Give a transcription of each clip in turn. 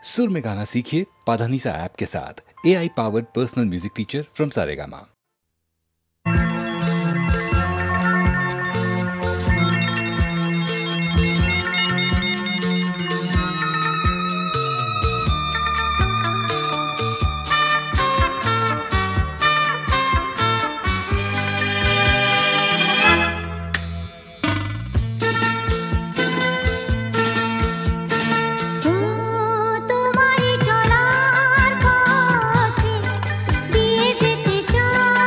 सुर में गाना सीखिए पाधानीसा ऐप के साथ। AI powered personal music teacher from Saregama. তোমারই চলার পথে দিয়ে যেতে চাই।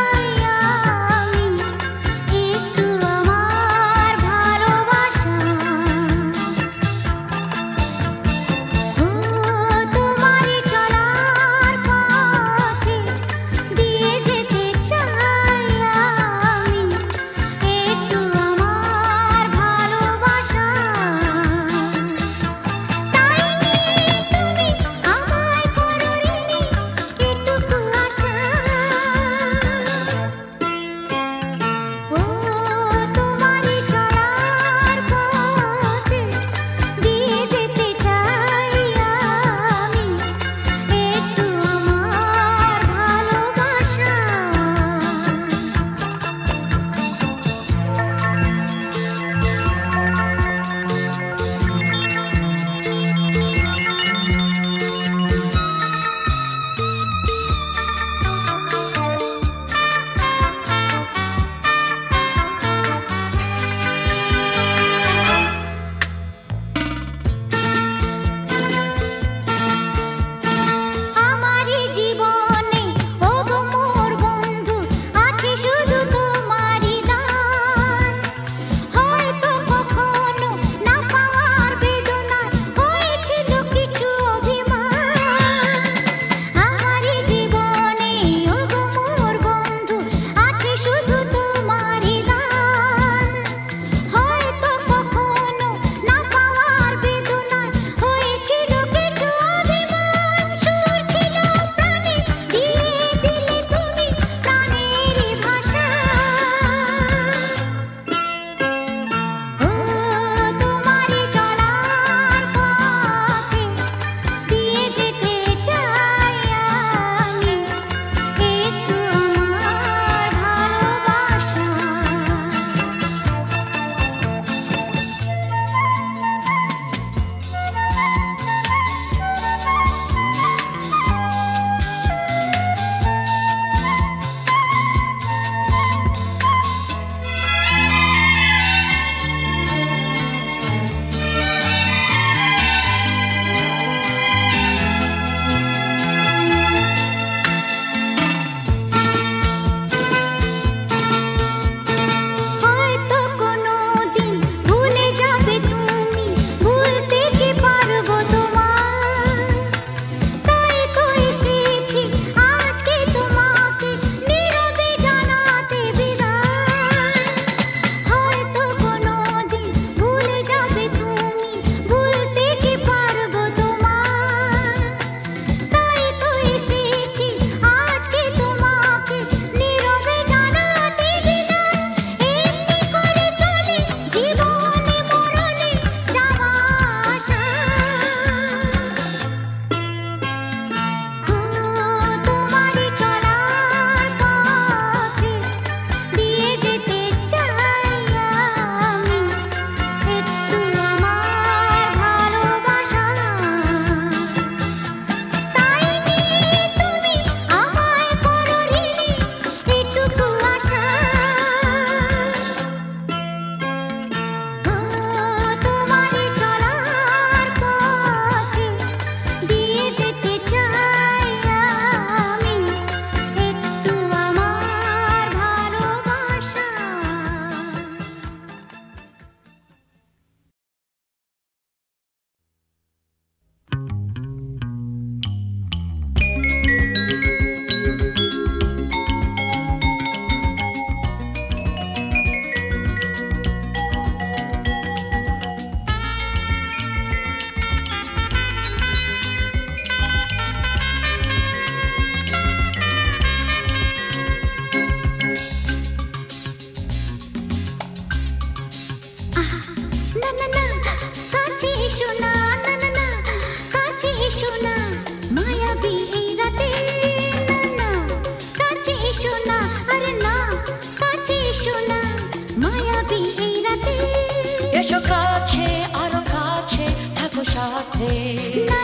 সাথে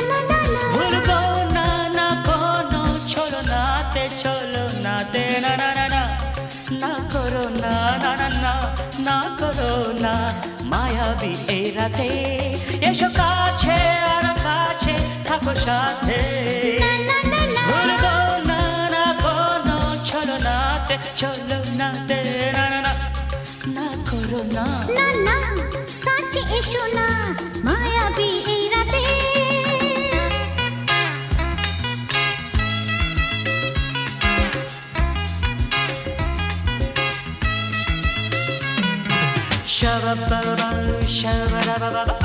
ভুলবো না না কোনো ছলনাতে ছলনাতে না না না না না করো না না না না না করো না মায়াবী এই রাতে এসো কাছে আর কাছে থাকো সাথে ভুলবো না না কোনো ছলনাতে ছলনাতে না না না না করো না না না কাছে এসো না মায়াবী এই রাতে Shabba-ba-ba, shabba-ba-ba-ba.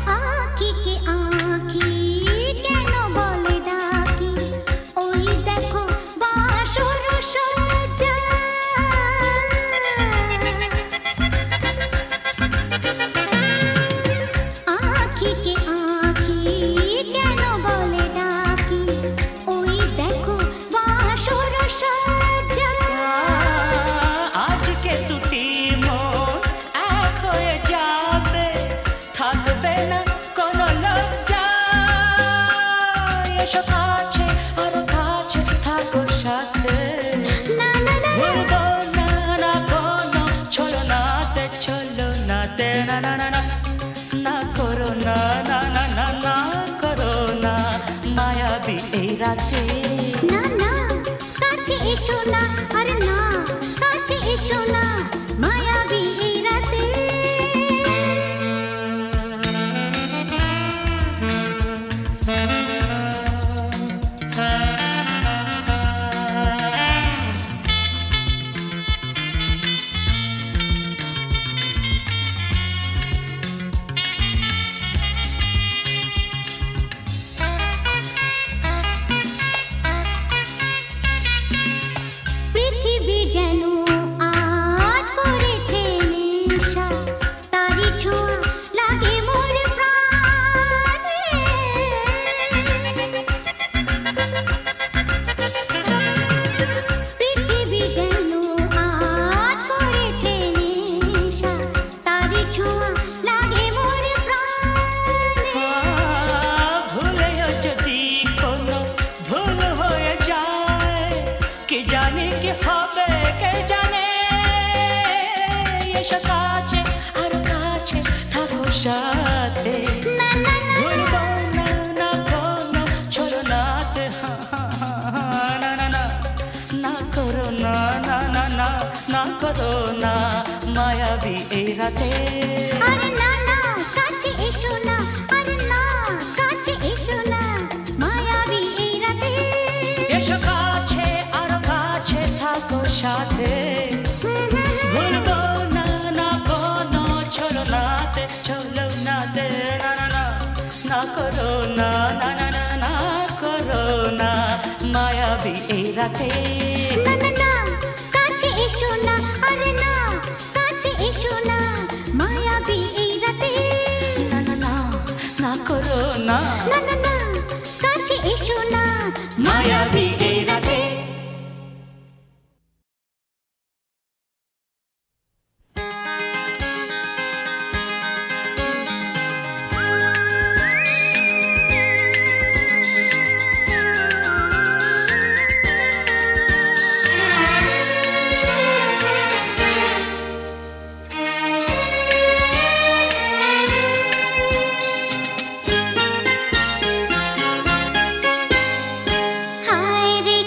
आँखी के आँखी केनो बोले डाकी ओई देखो बांसुर सजा आँखी के आँखी केनो बोले डाकी ओई देखो बांसुर सजा आज के দুটি মন এক হয়ে যাবে থাকবে না কোনো লজ্জা এসো কাছে আরো কাছে থাকো সাথে না না না ভুলবো না না কোনো ছলনাতে ছলনাতে না না না না না করো না না না না না করো না মায়াবী এই রাতে না না কাছে এসো না আরে না কাছে এসো না মায়াবী এই রাতে পৃথিবী যেন আজ করেছে নেশা তারি ছোঁয়া লাগে মোর প্রাণে পৃথিবী যেন আজ করেছে নেশা তারি ছোঁয়া লাগে মোর প্রাণে ভুলেও যদি কোনো ভুল হয়ে যায় কি জানি কি হবে কে জানে এসো কাছে আর কাছে থাকো সাথে না না না ভুলবো না না কোনো ছলনাতে না না না না করো না না না না না করো না মায়াবী এই রাতে আরে না না কাছে এসো না আরে না কাছে এসো না মায়াবী এই রাতে এসো কাছে আর কাছে থাকো সাথে ভুলবো না না কোনো ছলনাতে ছলনাতে না না না না করো না না না না না করো না মায়াবী এই রাতে না না না কাছে এসো না আরে না কাছে এসো না মায়াবী এই রাতে না না না না করো না না না না কাছে এসো না মায়াবী এই রাতে হায় রে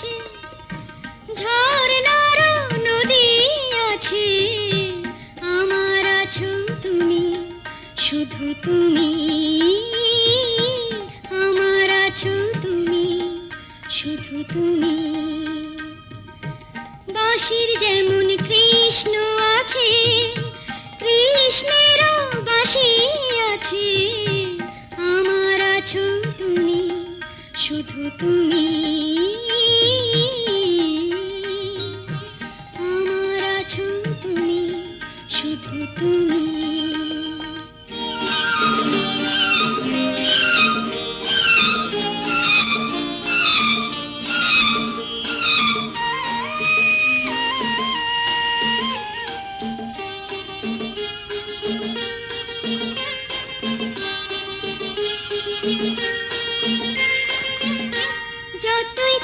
আছে, ঝর্ণার নদী আছে, আমার আছো তুমি, শুধু তুমি, আমার আছো তুমি, শুধু তুমি। বাঁশির যেমন কৃষ্ণ আছে, কৃষ্ণেরও বাঁশি আছে, আমার আছো তুমি, শুধু তুমি, আমার আছো তুমি, শুধু তুমি। যতই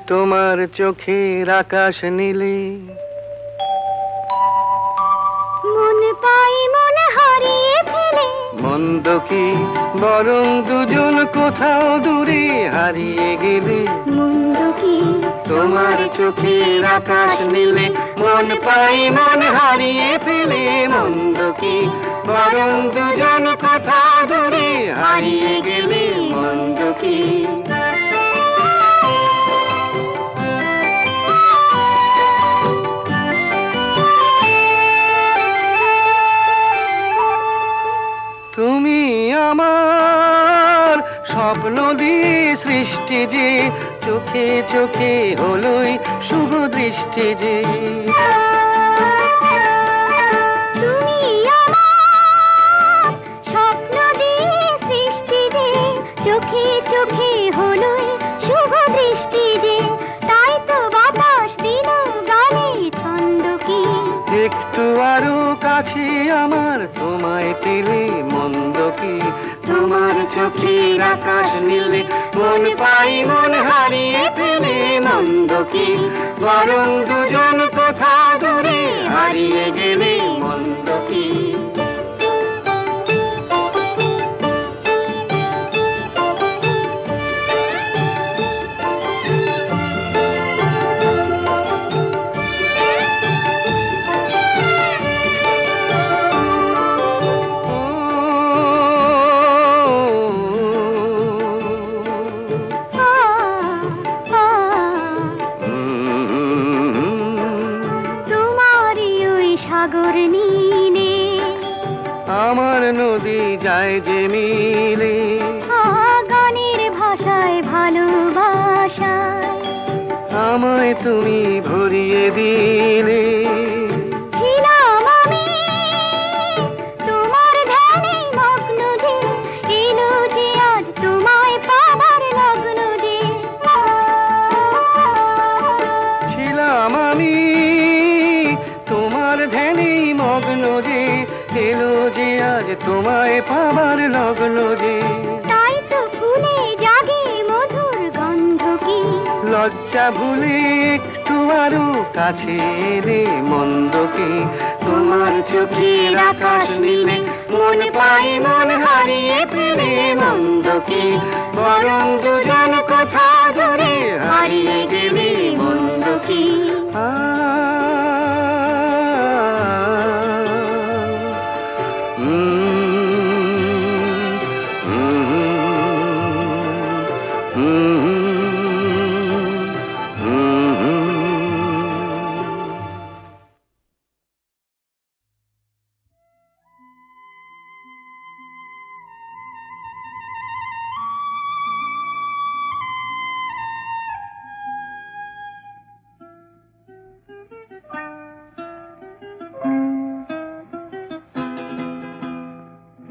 তোমার চোখের আকাশ নীলে মন পাই মন হারিয়ে ফেলে মন্দ কি বরং দুজন কোথাও দূরে হারিয়ে গেলে মন্দ কি তোমার চোখের আকাশ নীলে মন পাই মন হারিয়ে ফেলে মন্দ কি বরং দুজন কোথাও দূরে হারিয়ে গেলে মন্দ কি তুমি আমার স্বপ্ন দিয়ে সৃষ্টি যে চোখে চোখে হলোই শুভ দৃষ্টি যে তুমি আমার স্বপ্ন দিয়ে সৃষ্টি যে চোখে চোখে হলোই শুভ দৃষ্টি যে তাই তো বাতাস দিল গানে ছন্দ কি একটু আরো কাছে আমার তোমায় পেলে মন্দ কি তোমার চোখের আকাশ নীলে মন পাই মন হারিয়ে ফেলে মন্দ কি বরং দুজন কোথাও দূরে হারিয়ে গেলে মন্দ কি আমার নদী যায় যে মিলে গানের ভাষায় ভালোবাসায় আমায় তুমি ভরিয়ে দিলে ছিলাম আমি তোমার ধ্যানে মগ্ন যে এলো যে আজ তোমায় পাবার লগ্ন যে ছিলাম আমি তোমার ধ্যানে মগ্ন যে এলো যে আজ তোমায় পাবার লগ্ন যে তাই তো ফুলে জাগে মধুর গন্ধ কি লজ্জা ভুলে একটু আরো কাছে এলে মন্দ কি তোমার চোখের আকাশ নীলে মন পাই মন হারিয়ে ফেলে মন্দ কি বরং দুজন কোথা দূরে হারিয়ে গেলে মন্দ কি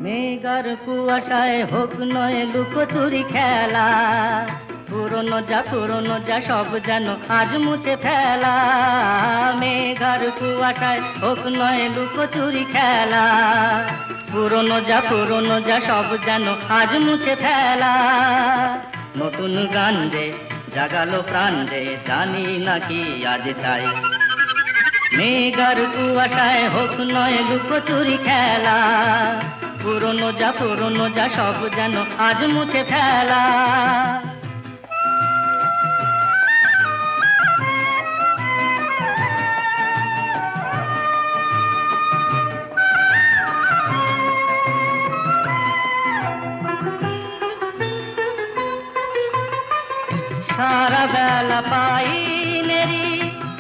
মেঘার কুয়াশায় হোক নয় লুকোচুরি খেলা পুরনো যা সব যেন আজ মুছে ফেলা মেঘার কুয়াশায় হোক নয় লুকোচুরি খেলা পুরনো যা সব যেন আজ মুছে ফেলা নতুন গান যে জাগালো প্রাণ যে জানি নাকি আজ চাই মেঘার কুয়াশায় হোক নয় লুকোচুরি খেলা পুরনো যা সব যেন আজ মুছে ফেলা সারা বেলা পাইনেরি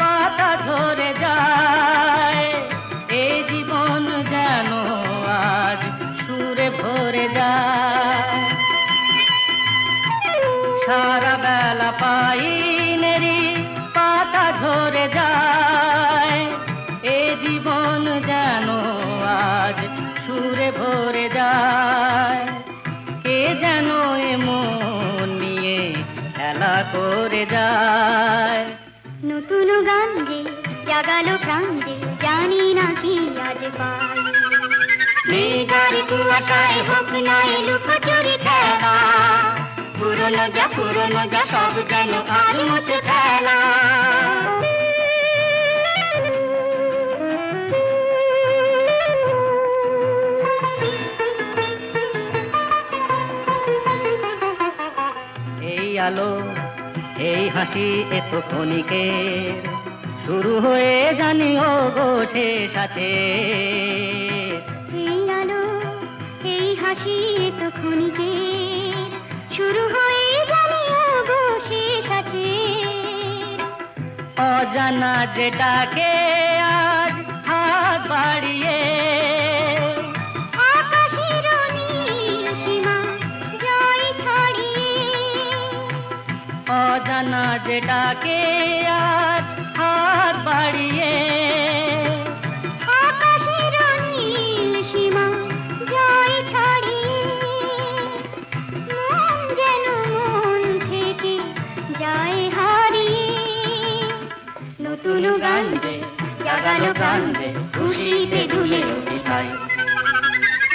পাতা ঝরে যায় এই জীবন যেন আজ সুরে ভরে যায় সারা বেলা পাইনেরি পাতা ঝরে যায় এই জীবন যেন আজ সুরে ভরে যায় কে যেন এমন নিয়ে খেলা করে যায় নতুন গান যে জাগালো প্রাণ যে জানি না কি আজ পাই মেঘার কুয়াশায় হোক নয় লুকোচুরি খেলা পুরনো যা সব যেন আর মুছে ফেলা। এই আলো এই হাসি এত ক্ষণিকের, শুরু হয়ে জানি ও গো শেষ আছে। এই আলো এই হাসি তো ক্ষণিকের, শুরু হয়ে জানি ও গো শেষ আছে। অজানা যেটাকে আজ হাত বাড়িয়ে, আকাশের নীল সীমা জয় ছড়িয়ে, অজানা যেটাকে আজ হাত বাড়িয়ে, আকাশের নীল সীমা জয় ছড়িয়ে, মন যেন মন থেকে যায় হারিয়ে। নতুন গান যে জাগালো গান যে খুশিতে দুলে উঠিতাই।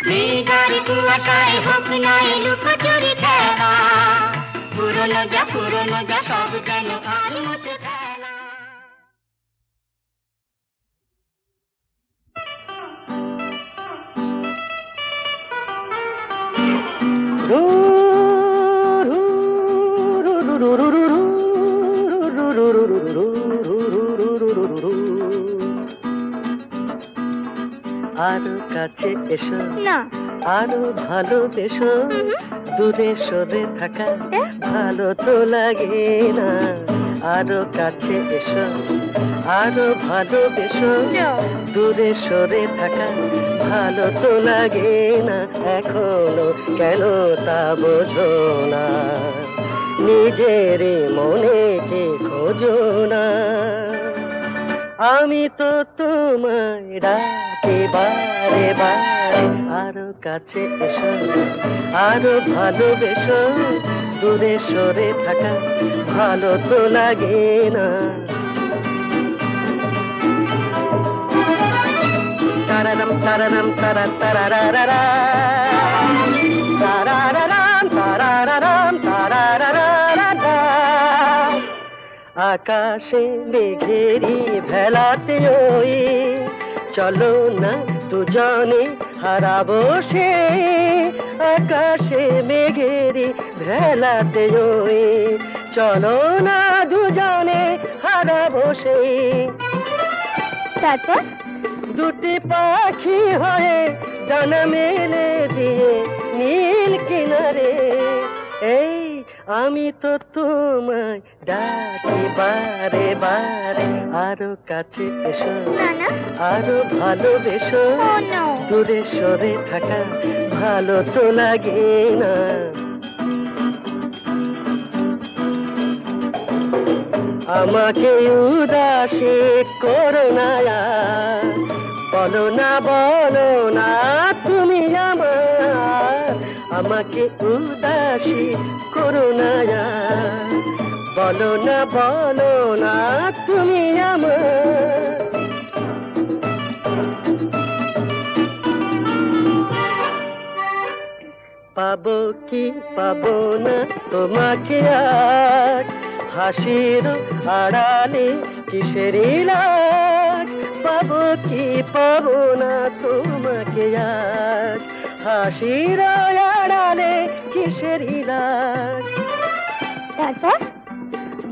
মেঘার কুয়াশায় হোক না লুকোচুরি খেলা, পুরনো যা সব যেন আর মুছে ফেলা। আরো কাছে এসো না আরো ভালোবেসো, দূরে সরে থাকা ভালো তো লাগে না। আরো কাছে এসো আরো ভালোবেসো, দূরে সরে থাকা ভালো তো লাগে না। এখনো কেন তা বোঝো না, নিজের মনে কে খোঁজো না। আমি তো তোমায় ডাকি বারে বারে, আরো কাছে এসো আরো ভালোবেসো, দূরে সরে থাকা ভালো তো লাগে না। তারারাম তারারাম তারা তারারারা, তারারারাম তারারারাম তারারারা। আকাশে মেঘেরি ভেলাতে ওই, চলো না দুজনে হারাবো সে। আকাশে মেঘেরি ভেলাতে ওই, চলো না দুজনে হারাবো সে। তারপর দুটি পাখি হয়ে ডানা মেলে দিয়ে নীল কিনারে, এই আমি তো তোমায় ডাকি বারে বারে। আরো কাছে এসো আরো ভালোবেসো, দূরে সরে থাকা ভালো তো লাগে না। আমাকে উদাসী করো না, বলো না তুমি আমার। আমাকে উদাসী করো না, বলো না তুমি আমার। পাবো কি পাবো না তোমাকে আজ, হাসির আড়ালে কিসের লাজ। পাবো কি পাবো না তোমাকে আজ, হাসির আড়ালে কিসের লাজ। তারপর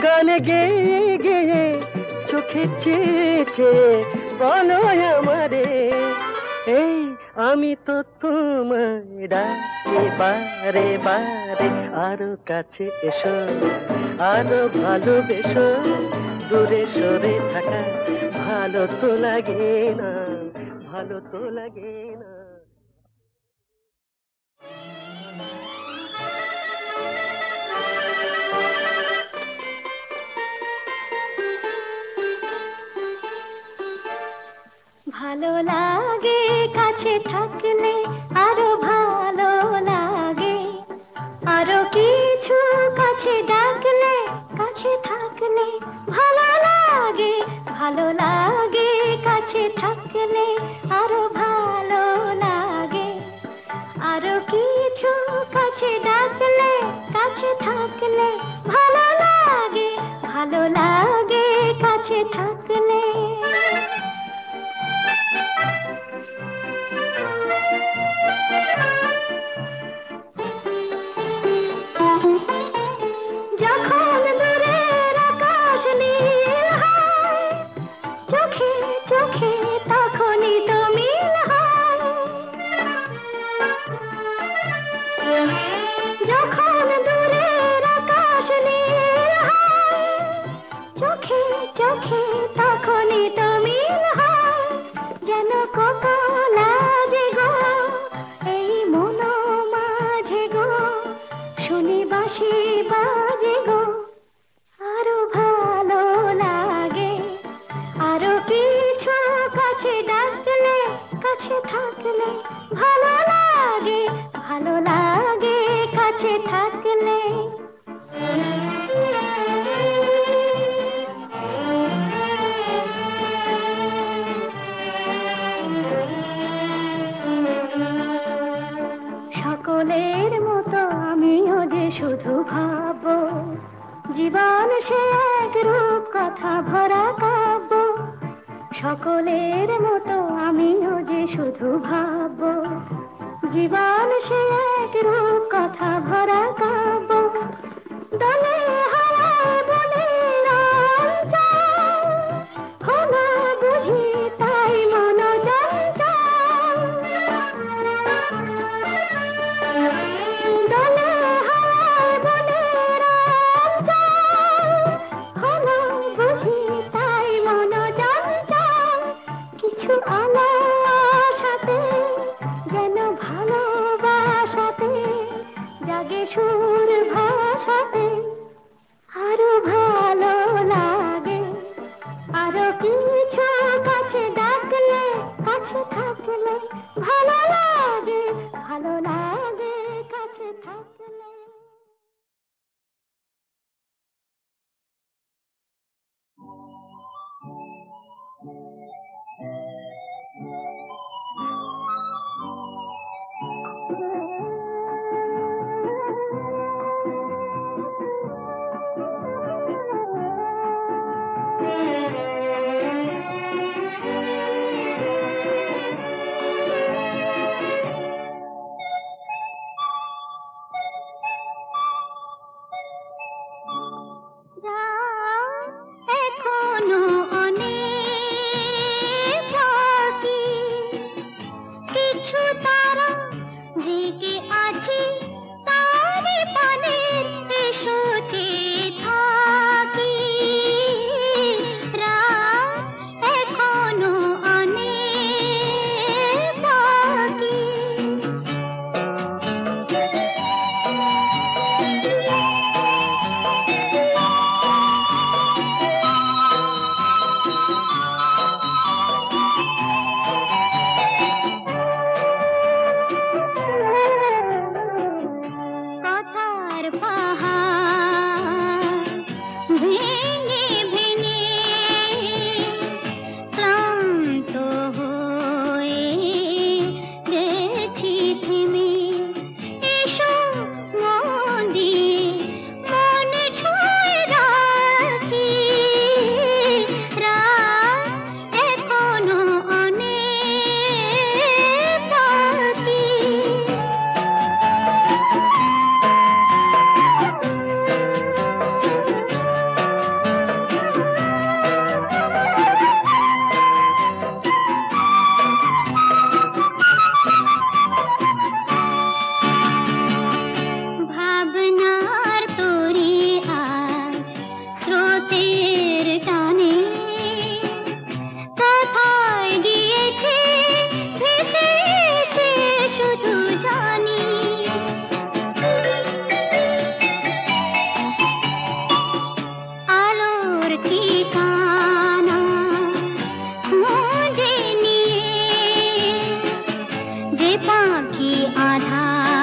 গান গেয়ে গেয়ে চোখে চেয়েছে বলো আমারে, এই আমি তো তোমায় ডাকি বারে বারে। আরো কাছে এসো আরো ভালোবেসো, দূরে সরে থাকা ভালো তো লাগে না, ভালো তো লাগে না। ভালো লাগে কাছে থাকলে, আরো ভালো লাগে, আরো কিছু কাছে ডাকলে, কাছে থাকলে ভালো লাগে। ভালো লাগে কাছে থাকলে, আরো ভালো লাগে, আরো কিছু কাছে ডাকলে, কাছে লাগে কাছে থাকলে। যখন দূরের আকাশ নীল হয়, চোখে চোখে তখনই তো মিল হয়। যখন দূরের আকাশ নীল হয়, চোখে চোখে তখনই তো মিল হয়। যেন কত লাজে গো এই মন মাঝে গো, শুনি বাঁশি বাজে গো, আরো ভালো লাগে। আরো কিছু কাছে ডাকলে, কাছে থাকলে ভালো লাগে, ভালো লাগে কাছে থাকলে। সকলের মতো আমিও যে শুধু ভাববো, জীবন সে এক রূপ কথা ভরা কাব্য। সকলের মতো আমিও যে শুধু ভাববো, জীবন সে এক রূপ কথা ভরা কাব্য। দলে হাওয়ায় বলে চঞ্চল, হলো বুঝি তাই মন চঞ্চল। দলে হাওয়ায় বলে চঞ্চল, হলো বুঝি তাই মন চঞ্চল। কিছু আলো আশাতে, যেন ভালোবাসাতে জাগে সুর ভাষাতে, আরো ভালো লাগে। আরো কিছু কাছে ডাকলে, কাছে থাকলে ভালো লাগে, ভালো লাগে কাছে থাকলে। এখনো অনেক বাকি, কিছু তারা জেগে আছে তারি পানের এসোতে থাকি। রাত এখনো অনেক বাকি। কথার পাহাড় ভেঙে ভেঙে ক্লান্ত হয়ে গেছি থেমে। এসো মন দিয়ে মনে ছুঁয়ে রাখি। রাত এখনো অনেক বাকি। ভাবনার তরি আজ স্রোতের টানে কোথায় গিয়েছে ভেসে এসে শুধু জানি। আলোর ঠিকানা খুঁজে নিয়ে যে পাখি আধার